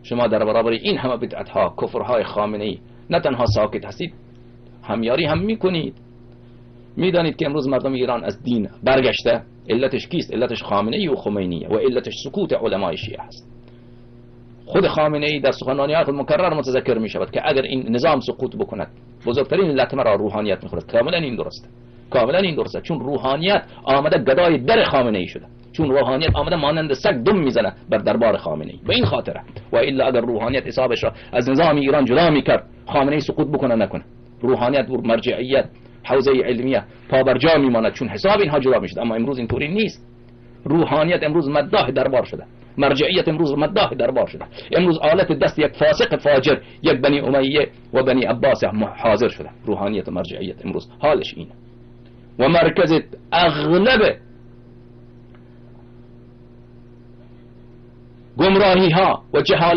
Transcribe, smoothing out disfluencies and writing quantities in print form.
شما در برابر این همه بدعت‌ها، کفرهای خامنه‌ای نه تنها ساکت هستید، همیاری هم میکنید. میدانید که امروز مردم ایران از دین برگشته. علتش کیست؟ علتش خامنه‌ای و خمینیه و علتش سکوت علمای شیعه است. خود خامنه‌ای در سخنرانی‌های خود مکرر متذکر می‌شود که اگر این نظام سقوط بکند بزرگترین لطمه را روحانیت می‌خورد. کاملا این درسته، کاملا این درسته، چون روحانیت آمده گدای در خامنه‌ای شده، چون روحانیت آمده مانند سگ دم میزنه بر دربار خامنه‌ای. به این خاطره و الا اگر روحانیت حسابش را از نظام ایران جدا می‌کرد، خامنه‌ای سقوط بکنه نکنه، روحانیت و مرجعیت حوزه علمیه پابرجا میماند، چون حساب اینها جدا میشد. اما امروز اینطوری نیست. روحانیت امروز مداح دربار شده، مرجعیت امروز مداح دربار شده. امروز آلت دست یک فاسق فاجر، یک بنی امیه و بنی عباس حاضر شده. روحانیت و مرجعیت امروز حالش اینه و مرکز اغلب گمراهی ها و جهالت